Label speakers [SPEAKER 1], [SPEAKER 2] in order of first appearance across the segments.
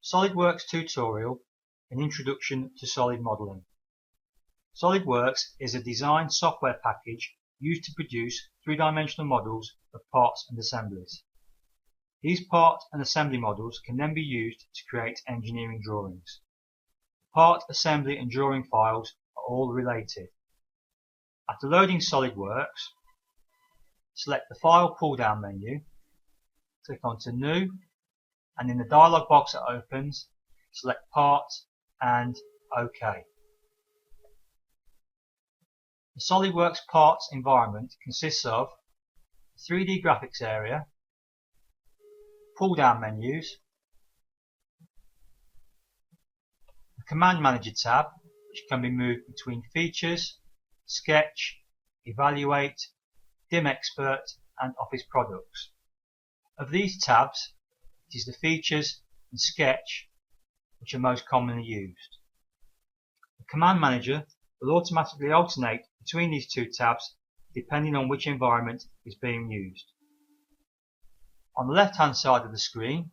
[SPEAKER 1] SolidWorks tutorial, an introduction to solid modeling. SolidWorks is a design software package used to produce three-dimensional models of parts and assemblies. These part and assembly models can then be used to create engineering drawings. Part, assembly and drawing files are all related. After loading SolidWorks, select the File pull-down menu, click onto New, and in the dialog box that opens, select Part and OK. The SolidWorks parts environment consists of a 3D graphics area, pull-down menus, a Command Manager tab which can be moved between Features, Sketch, Evaluate, Dim Expert and Office Products. Of these tabs, it is the Features and Sketch which are most commonly used. The Command Manager will automatically alternate between these two tabs depending on which environment is being used. On the left hand side of the screen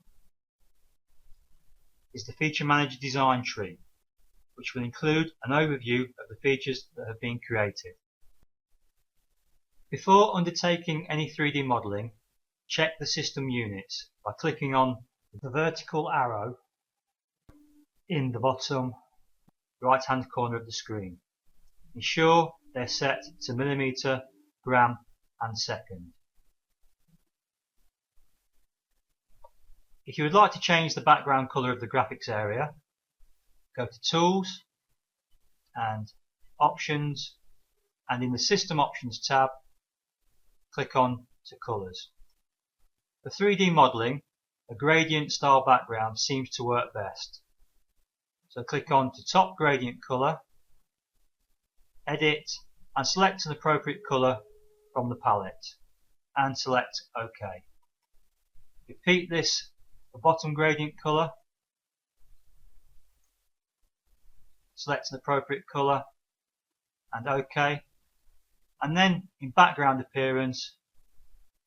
[SPEAKER 1] is the Feature Manager design tree, which will include an overview of the features that have been created. Before undertaking any 3D modeling, check the system units by clicking on the vertical arrow in the bottom right hand corner of the screen. Ensure they're set to millimetre, gram and second. If you would like to change the background colour of the graphics area, go to Tools and Options, and in the System Options tab, click on to Colours. For 3D modelling, a gradient style background seems to work best. So click on to Top Gradient Colour, Edit and select an appropriate colour from the palette and select OK. Repeat this for bottom gradient colour, select an appropriate colour and OK, and then in background appearance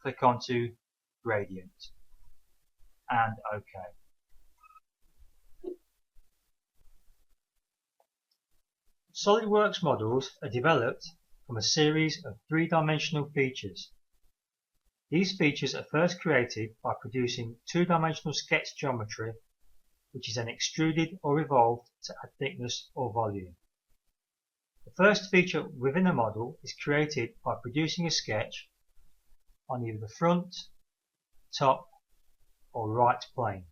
[SPEAKER 1] click on to gradient and OK. SolidWorks models are developed from a series of three-dimensional features. These features are first created by producing two-dimensional sketch geometry, which is then extruded or revolved to add thickness or volume. The first feature within a model is created by producing a sketch on either the front, top or right plane.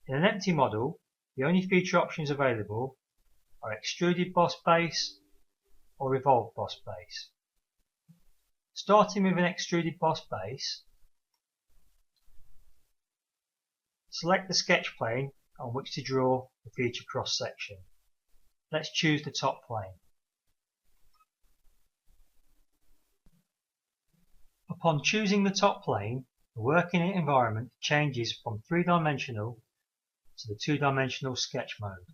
[SPEAKER 1] In an empty model, the only feature options available are extruded boss base or revolved boss base. Starting with an extruded boss base, select the sketch plane on which to draw the feature cross section. Let's choose the top plane. Upon choosing the top plane, the working environment changes from three-dimensional to the two-dimensional sketch mode.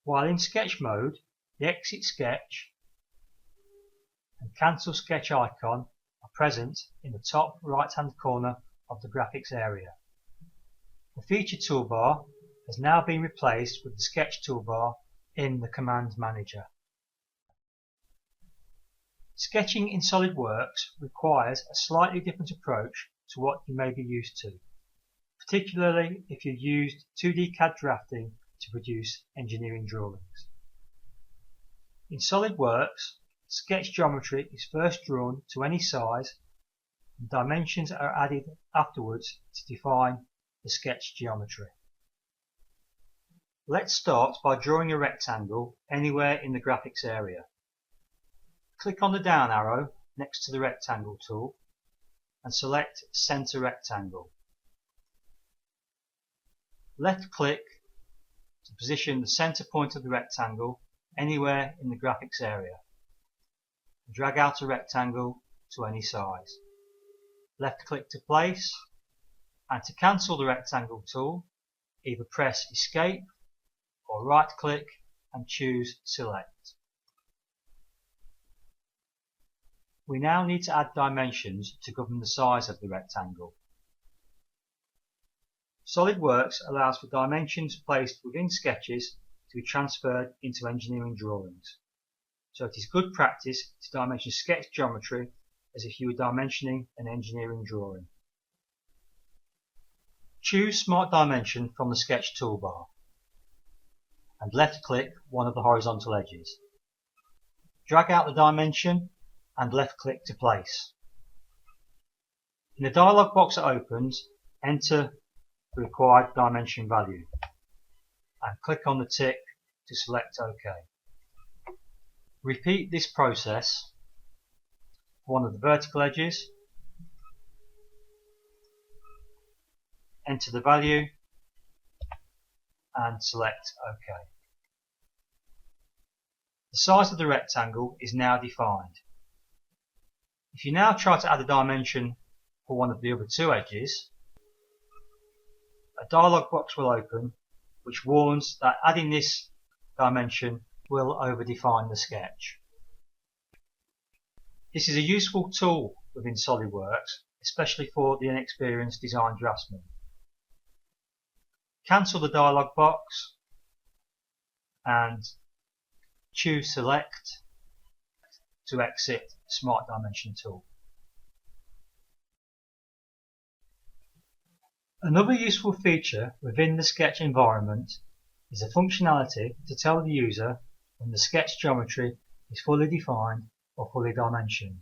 [SPEAKER 1] While in sketch mode, the Exit Sketch and Cancel Sketch icon are present in the top right hand corner of the graphics area. The Feature toolbar has now been replaced with the Sketch toolbar in the Command Manager. Sketching in SolidWorks requires a slightly different approach to what you may be used to, particularly if you used 2D CAD drafting to produce engineering drawings. In SolidWorks, sketch geometry is first drawn to any size and dimensions are added afterwards to define the sketch geometry. Let's start by drawing a rectangle anywhere in the graphics area. Click on the down arrow next to the rectangle tool and select Center Rectangle. Left click to position the center point of the rectangle anywhere in the graphics area. Drag out a rectangle to any size. Left click to place, and to cancel the rectangle tool, either press Escape or right click and choose Select. We now need to add dimensions to govern the size of the rectangle. SolidWorks allows for dimensions placed within sketches to be transferred into engineering drawings. So it is good practice to dimension sketch geometry as if you were dimensioning an engineering drawing. Choose Smart Dimension from the Sketch toolbar and left-click one of the horizontal edges. Drag out the dimension and left-click to place. In the dialog box that opens, enter the required dimension value and click on the tick to select OK. Repeat this process for one of the vertical edges. Enter the value and select OK. The size of the rectangle is now defined. If you now try to add a dimension for one of the other two edges, a dialog box will open which warns that adding this dimension will overdefine the sketch. This is a useful tool within SolidWorks, especially for the inexperienced design draftsman. Cancel the dialog box and choose Select to exit the Smart Dimension tool. Another useful feature within the sketch environment is a functionality to tell the user when the sketch geometry is fully defined or fully dimensioned.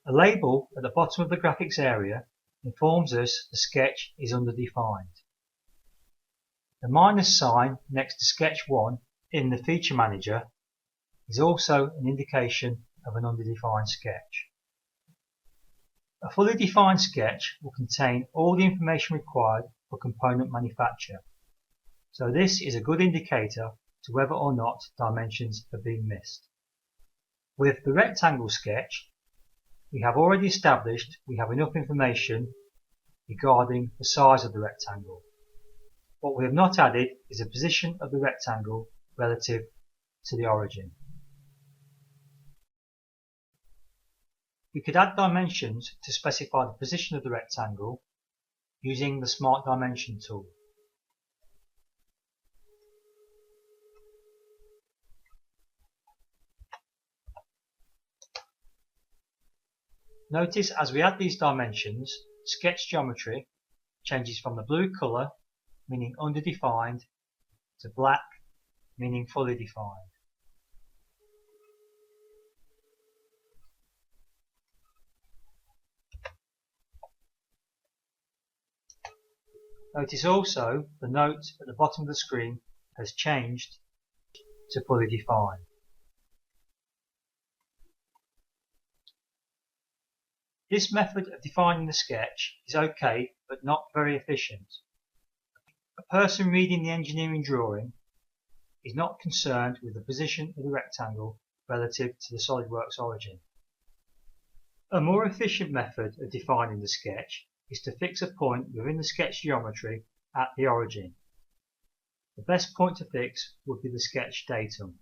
[SPEAKER 1] A label at the bottom of the graphics area informs us the sketch is underdefined. The minus sign next to Sketch 1 in the Feature Manager is also an indication of an underdefined sketch. A fully defined sketch will contain all the information required for component manufacture, so this is a good indicator to whether or not dimensions have been missed. With the rectangle sketch, we have already established we have enough information regarding the size of the rectangle. What we have not added is the position of the rectangle relative to the origin. We could add dimensions to specify the position of the rectangle using the Smart Dimension tool. Notice as we add these dimensions, sketch geometry changes from the blue colour, meaning underdefined, to black, meaning fully defined. Notice also the note at the bottom of the screen has changed to fully defined. This method of defining the sketch is okay, but not very efficient. A person reading the engineering drawing is not concerned with the position of the rectangle relative to the SolidWorks origin. A more efficient method of defining the sketch is to fix a point within the sketch geometry at the origin. The best point to fix would be the sketch datum.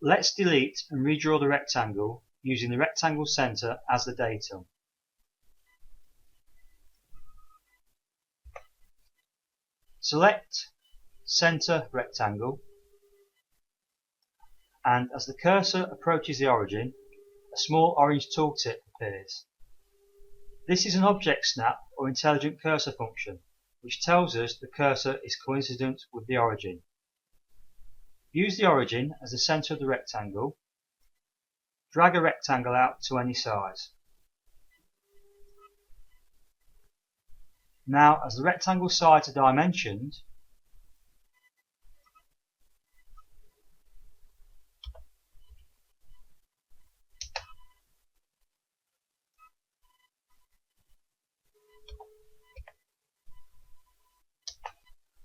[SPEAKER 1] Let's delete and redraw the rectangle using the rectangle center as the datum. Select Center Rectangle, and as the cursor approaches the origin, a small orange tooltip appears. This is an object snap or intelligent cursor function, which tells us the cursor is coincident with the origin. Use the origin as the center of the rectangle. Drag a rectangle out to any size. Now, as the rectangle sides are dimensioned,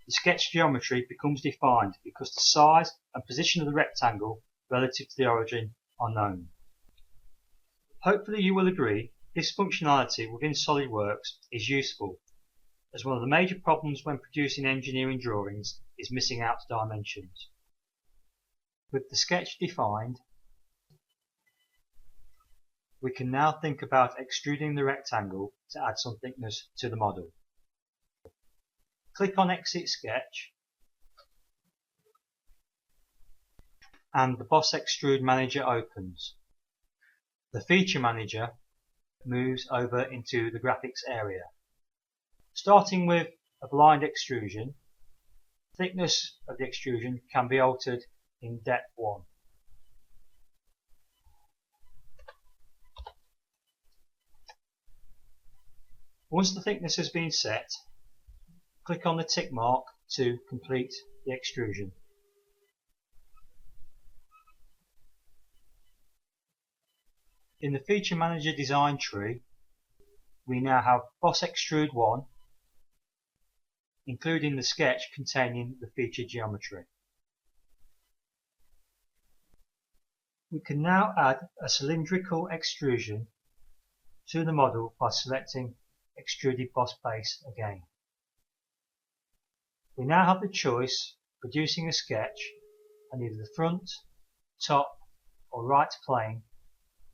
[SPEAKER 1] the sketch geometry becomes defined because the size and position of the rectangle relative to the origin are known. Hopefully you will agree this functionality within SolidWorks is useful, as one of the major problems when producing engineering drawings is missing out dimensions. With the sketch defined, We can now think about extruding the rectangle to add some thickness to the model. Click on Exit Sketch and the Boss Extrude Manager opens. The Feature Manager moves over into the graphics area. Starting with a blind extrusion, thickness of the extrusion can be altered in depth 1. Once the thickness has been set, click on the tick mark to complete the extrusion. In the Feature Manager design tree, we now have Boss Extrude 1, including the sketch containing the feature geometry. We can now add a cylindrical extrusion to the model by selecting Extruded Boss Base again. We now have the choice of producing a sketch on either the front, top or right plane,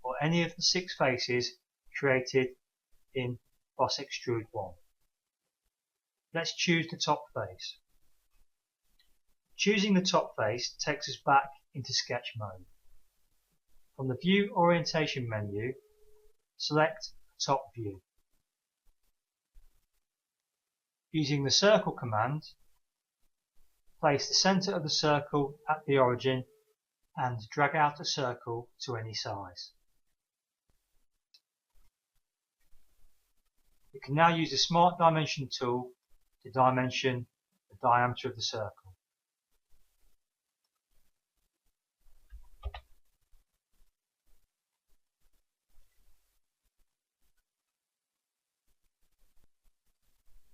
[SPEAKER 1] or any of the 6 faces created in Boss Extrude 1. Let's choose the top face. Choosing the top face takes us back into sketch mode. From the View Orientation menu, select Top View. Using the Circle command, place the centre of the circle at the origin and drag out a circle to any size. We can now use the Smart Dimension tool to dimension the diameter of the circle.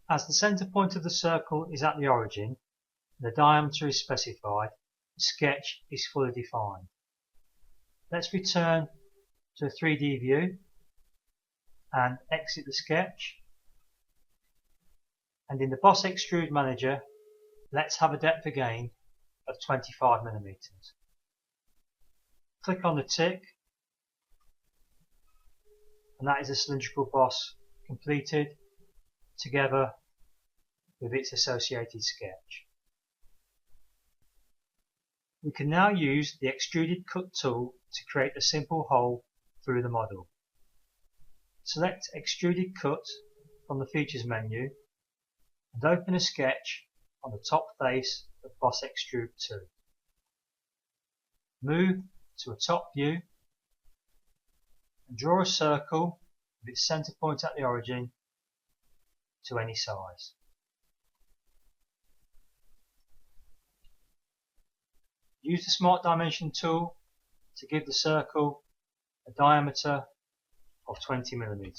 [SPEAKER 1] As the centre point of the circle is at the origin and the diameter is specified, the sketch is fully defined. Let's return to a 3D view and exit the sketch. And in the Boss Extrude Manager, let's have a depth again of 25mm. Click on the tick, and that is a cylindrical boss completed together with its associated sketch. We can now use the Extruded Cut tool to create a simple hole through the model. Select Extruded Cut from the Features menu and open a sketch on the top face of Boss Extrude 2. Move to a top view and draw a circle with its centre point at the origin to any size. Use the Smart Dimension tool to give the circle a diameter of 20mm.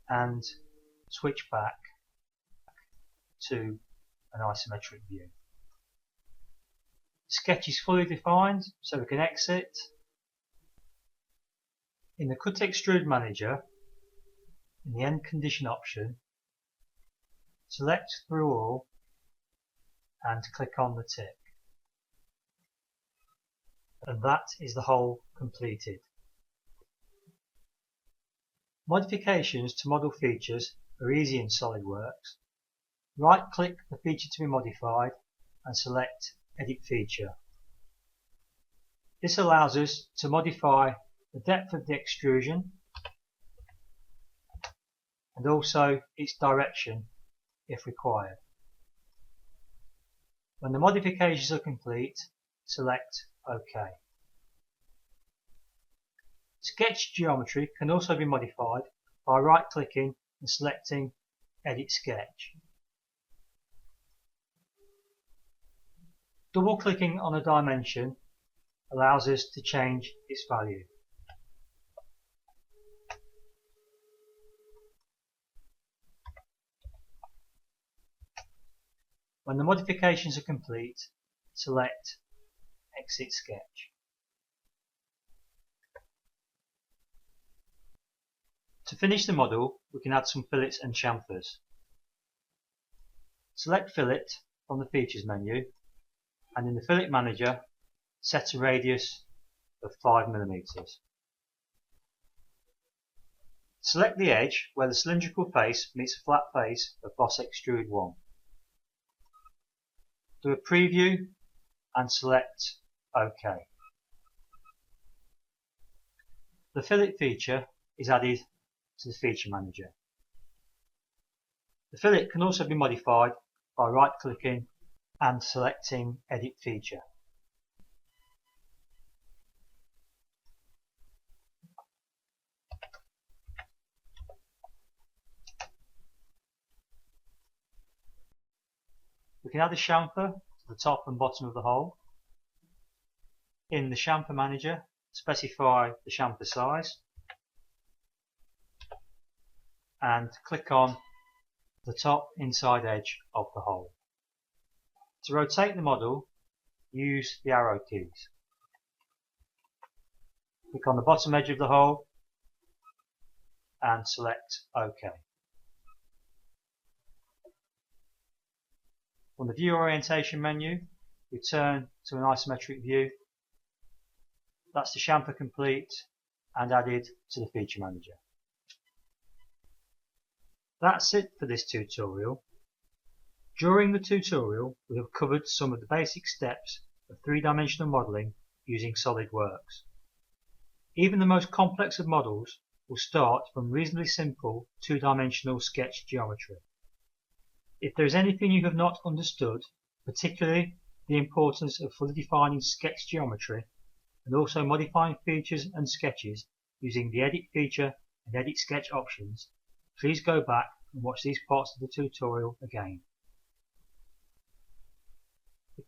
[SPEAKER 1] And switch back to an isometric view. The sketch is fully defined, so we can exit. In the Cut Extrude Manager, in the End Condition option, select Through All and click on the tick. And that is the hole completed. Modifications to model features are easy in SolidWorks. Right-click the feature to be modified and select Edit Feature. This allows us to modify the depth of the extrusion and also its direction if required. When the modifications are complete, select OK. Sketch geometry can also be modified by right-clicking and selecting Edit Sketch. Double-clicking on a dimension allows us to change its value. When the modifications are complete, select Exit Sketch. To finish the model, we can add some fillets and chamfers. Select Fillet from the Features menu and in the fillet manager set a radius of 5 mm. Select the edge where the cylindrical face meets the flat face of Boss Extrude 1. Do a preview and select OK. The fillet feature is added to the feature manager. The fillet can also be modified by right-clicking and selecting Edit Feature. We can add a chamfer to the top and bottom of the hole. In the chamfer manager, specify the chamfer size and click on the top inside edge of the hole. To rotate the model, use the arrow keys. Click on the bottom edge of the hole and select OK. From the View Orientation menu, return to an isometric view. That's the chamfer complete and added to the feature manager. That's it for this tutorial. During the tutorial, we have covered some of the basic steps of three-dimensional modelling using SolidWorks. Even the most complex of models will start from reasonably simple two-dimensional sketch geometry. If there is anything you have not understood, particularly the importance of fully defining sketch geometry and also modifying features and sketches using the Edit Feature and Edit Sketch options, please go back and watch these parts of the tutorial again.